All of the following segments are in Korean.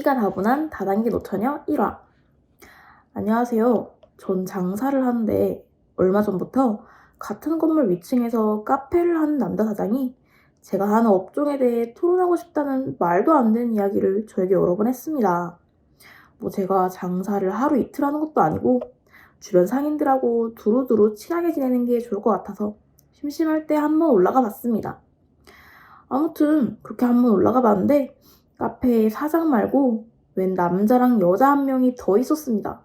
이야기가 다분한 다단계 노처녀 1화. 안녕하세요. 전 장사를 하는데 얼마 전부터 같은 건물 위층에서 카페를 하는 남자 사장이 제가 하는 업종에 대해 토론하고 싶다는 말도 안 되는 이야기를 저에게 여러 번 했습니다. 제가 장사를 하루 이틀 하는 것도 아니고 주변 상인들하고 두루두루 친하게 지내는 게 좋을 것 같아서 심심할 때 한번 올라가 봤습니다. 아무튼 그렇게 한번 올라가 봤는데 카페에 사장 말고 웬 남자랑 여자 한 명이 더 있었습니다.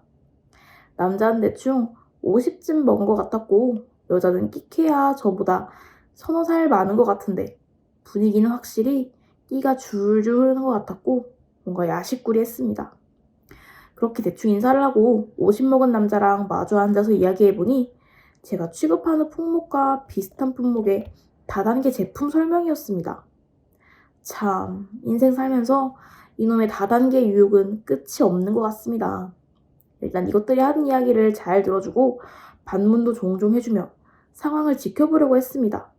남자는 대충 50쯤 먹은 것 같았고 여자는 끼케야 저보다 서너 살 많은 것 같은데 분위기는 확실히 끼가 줄줄 흐르는 것 같았고 뭔가 야식꾸리했습니다. 그렇게 대충 인사를 하고 50 먹은 남자랑 마주 앉아서 이야기해보니 제가 취급하는 품목과 비슷한 품목의 다단계 제품 설명이었습니다. 참, 인생 살면서 이놈의 다단계 유혹은 끝이 없는 것 같습니다. 일단 이것들이 하는 이야기를 잘 들어주고 반문도 종종 해주며 상황을 지켜보려고 했습니다.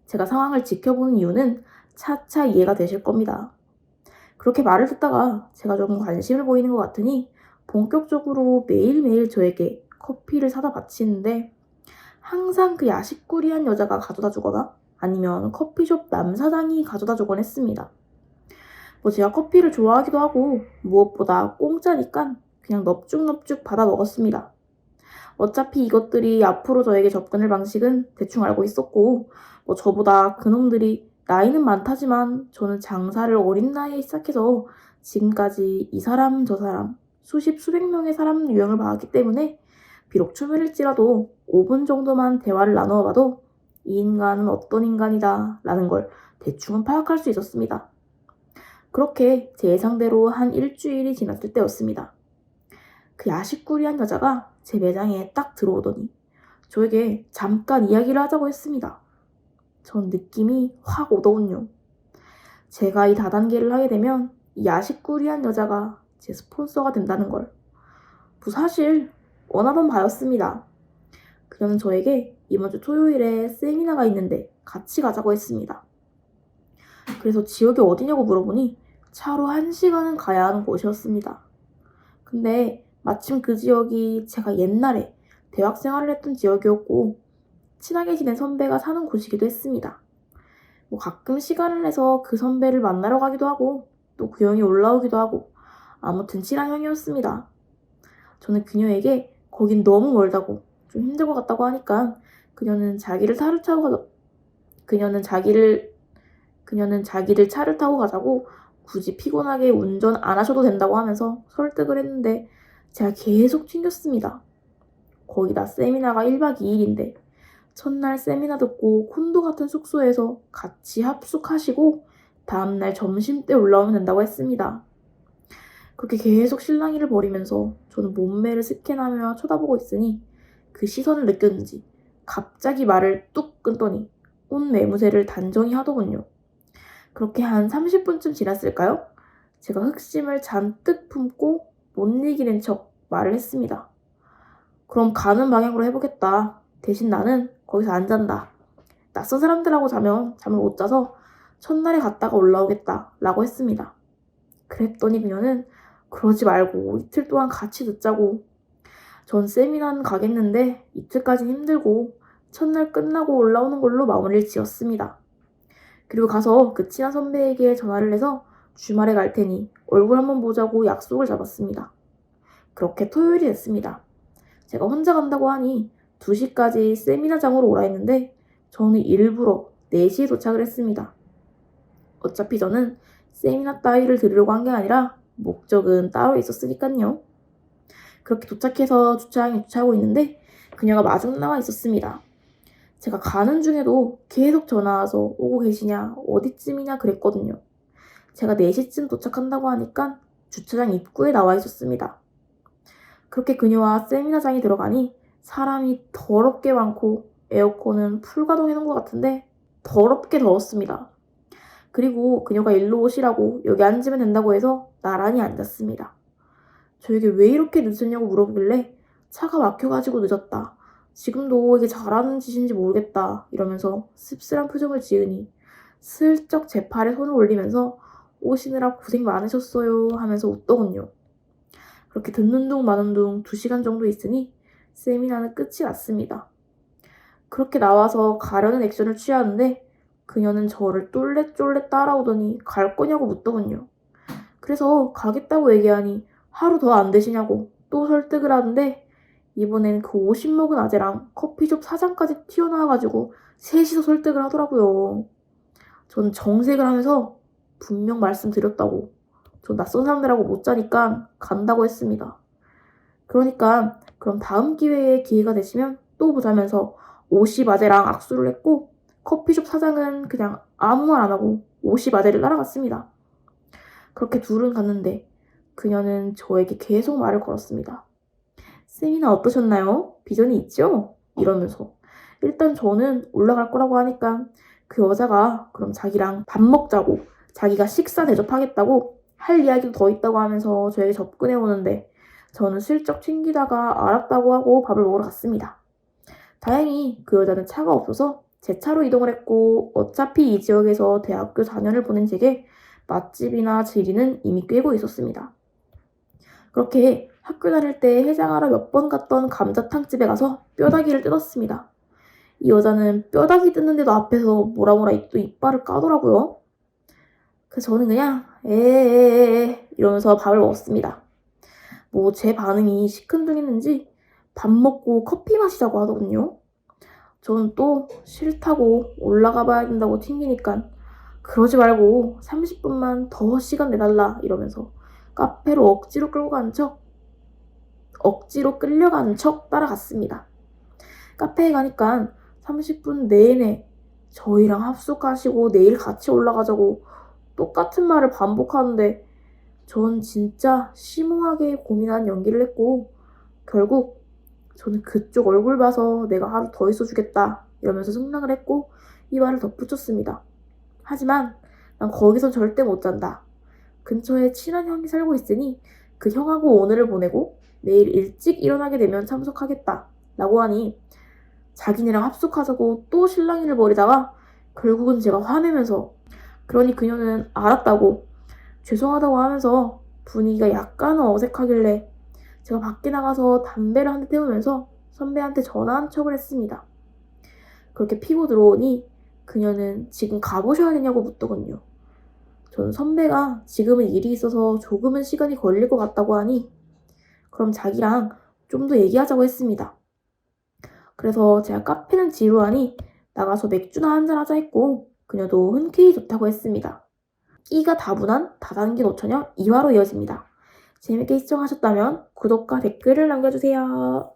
제가 상황을 지켜보는 이유는 차차 이해가 되실 겁니다. 그렇게 말을 듣다가 제가 조금 관심을 보이는 것 같으니 본격적으로 매일매일 저에게 커피를 사다 바치는데 항상 그 야식꾸리한 여자가 가져다 주거나 아니면 커피숍 남사장이 가져다 주곤 했습니다. 제가 커피를 좋아하기도 하고 무엇보다 공짜니까 그냥 넙죽넙죽 받아 먹었습니다. 어차피 이것들이 앞으로 저에게 접근할 방식은 대충 알고 있었고 저보다 그놈들이 나이는 많다지만 저는 장사를 어린 나이에 시작해서 지금까지 이 사람 저 사람 수십 수백 명의 사람 유형을 봐왔기 때문에 비록 초면일지라도 5분 정도만 대화를 나누어봐도 이 인간은 어떤 인간이다 라는 걸 대충은 파악할 수 있었습니다. 그렇게 제 예상대로 한 일주일이 지났을 때였습니다. 그 야식꾸리한 여자가 제 매장에 딱 들어오더니 저에게 잠깐 이야기를 하자고 했습니다. 전 느낌이 확 오더군요. 제가 이 다단계를 하게 되면 이 야식꾸리한 여자가 제 스폰서가 된다는 걸. 사실 원하던 바였습니다. 그녀는 저에게 이번 주 토요일에 세미나가 있는데 같이 가자고 했습니다. 그래서 지역이 어디냐고 물어보니 차로 1시간은 가야 하는 곳이었습니다. 근데 마침 그 지역이 제가 옛날에 대학 생활을 했던 지역이었고 친하게 지낸 선배가 사는 곳이기도 했습니다. 가끔 시간을 내서 그 선배를 만나러 가기도 하고 또 그 형이 올라오기도 하고 아무튼 친한 형이었습니다. 저는 그녀에게 거긴 너무 멀다고 좀 힘들 것 같다고 하니까 그녀는 자기를 차를 타고 가자고 굳이 피곤하게 운전 안 하셔도 된다고 하면서 설득을 했는데 제가 계속 튕겼습니다. 거기다 세미나가 1박 2일인데 첫날 세미나 듣고 콘도 같은 숙소에서 같이 합숙하시고 다음날 점심때 올라오면 된다고 했습니다. 그렇게 계속 실랑이를 벌이면서 저는 몸매를 스캔하며 쳐다보고 있으니 그 시선을 느꼈는지 갑자기 말을 뚝 끊더니 온 매무새를 단정히 하더군요. 그렇게 한 30분쯤 지났을까요? 제가 흑심을 잔뜩 품고 못 이기는 척 말을 했습니다. 그럼 가는 방향으로 해보겠다. 대신 나는 거기서 안 잔다. 낯선 사람들하고 자면 잠을 못 자서 첫날에 갔다가 올라오겠다 라고 했습니다. 그랬더니 그녀는 그러지 말고 이틀 동안 같이 듣자고. 전 세미나는 가겠는데 이틀까진 힘들고 첫날 끝나고 올라오는 걸로 마무리를 지었습니다. 그리고 가서 그 친한 선배에게 전화를 해서 주말에 갈 테니 얼굴 한번 보자고 약속을 잡았습니다. 그렇게 토요일이 됐습니다. 제가 혼자 간다고 하니 2시까지 세미나장으로 오라 했는데 저는 일부러 4시에 도착을 했습니다. 어차피 저는 세미나 따위를 들으려고 한 게 아니라 목적은 따로 있었으니까요. 그렇게 도착해서 주차장에 주차하고 있는데 그녀가 마중 나와 있었습니다. 제가 가는 중에도 계속 전화 와서 오고 계시냐 어디쯤이냐 그랬거든요. 제가 4시쯤 도착한다고 하니까 주차장 입구에 나와 있었습니다. 그렇게 그녀와 세미나장에 들어가니 사람이 더럽게 많고 에어컨은 풀가동해놓은 것 같은데 더럽게 더웠습니다. 그리고 그녀가 일로 오시라고 여기 앉으면 된다고 해서 나란히 앉았습니다. 저에게 왜 이렇게 늦었냐고 물어보길래 차가 막혀가지고 늦었다. 지금도 이게 잘하는 짓인지 모르겠다 이러면서 씁쓸한 표정을 지으니 슬쩍 제 팔에 손을 올리면서 오시느라 고생 많으셨어요 하면서 웃더군요. 그렇게 듣는 둥 마는 둥 2시간 정도 있으니 세미나는 끝이 났습니다. 그렇게 나와서 가려는 액션을 취하는데 그녀는 저를 쫄래쫄래 따라오더니 갈 거냐고 묻더군요. 그래서 가겠다고 얘기하니 하루 더 안 되시냐고 또 설득을 하는데 이번엔 그 50 먹은 아재랑 커피숍 사장까지 튀어나와가지고 셋이서 설득을 하더라고요. 전 정색을 하면서 분명 말씀드렸다고. 저 낯선 사람들하고 못 자니까 간다고 했습니다. 그러니까 그럼 다음 기회에 기회가 되시면 또 보자면서 50 아재랑 악수를 했고 커피숍 사장은 그냥 아무 말 안 하고 50 아재를 따라갔습니다. 그렇게 둘은 갔는데 그녀는 저에게 계속 말을 걸었습니다. 세미나 어떠셨나요? 비전이 있죠? 이러면서. 일단 저는 올라갈 거라고 하니까 그 여자가 그럼 자기랑 밥 먹자고 자기가 식사 대접하겠다고 할 이야기도 더 있다고 하면서 저에게 접근해 오는데 저는 슬쩍 튕기다가 알았다고 하고 밥을 먹으러 갔습니다. 다행히 그 여자는 차가 없어서 제 차로 이동을 했고 어차피 이 지역에서 대학교 4년을 보낸 제게 맛집이나 지리는 이미 꿰고 있었습니다. 그렇게 학교 다닐 때 해장하러 몇 번 갔던 감자탕집에 가서 뼈다귀를 뜯었습니다. 이 여자는 뼈다귀 뜯는데도 앞에서 뭐라 또 이빨을 까더라고요. 그래서 저는 그냥 에에에에 이러면서 밥을 먹었습니다. 뭐 제 반응이 시큰둥했는지 밥 먹고 커피 마시자고 하더군요. 저는 또 싫다고 올라가 봐야 된다고 튕기니까 그러지 말고 30분만 더 시간 내달라 이러면서 카페로 억지로 끌려간 척 따라갔습니다. 카페에 가니까 30분 내내 저희랑 합숙하시고 내일 같이 올라가자고 똑같은 말을 반복하는데 전 진짜 심오하게 고민한 연기를 했고 결국 저는 그쪽 얼굴 봐서 내가 하루 더 있어주겠다 이러면서 승낙을 했고 이 말을 덧붙였습니다. 하지만 난 거기서 절대 못 잔다. 근처에 친한 형이 살고 있으니 그 형하고 오늘을 보내고 내일 일찍 일어나게 되면 참석하겠다 라고 하니 자기네랑 합숙하자고 또 실랑이를 벌이다가 결국은 제가 화내면서 그러니 그녀는 알았다고 죄송하다고 하면서 분위기가 약간은 어색하길래 제가 밖에 나가서 담배를 한 대 태우면서 선배한테 전화한 척을 했습니다. 그렇게 피고 들어오니 그녀는 지금 가보셔야 되냐고 묻더군요. 전 선배가 지금은 일이 있어서 조금은 시간이 걸릴 것 같다고 하니 그럼 자기랑 좀 더 얘기하자고 했습니다. 그래서 제가 카페는 지루하니 나가서 맥주나 한잔 하자 했고 그녀도 흔쾌히 좋다고 했습니다. 끼가 다분한 다단계 노처녀 2화로 이어집니다. 재밌게 시청하셨다면 구독과 댓글을 남겨주세요.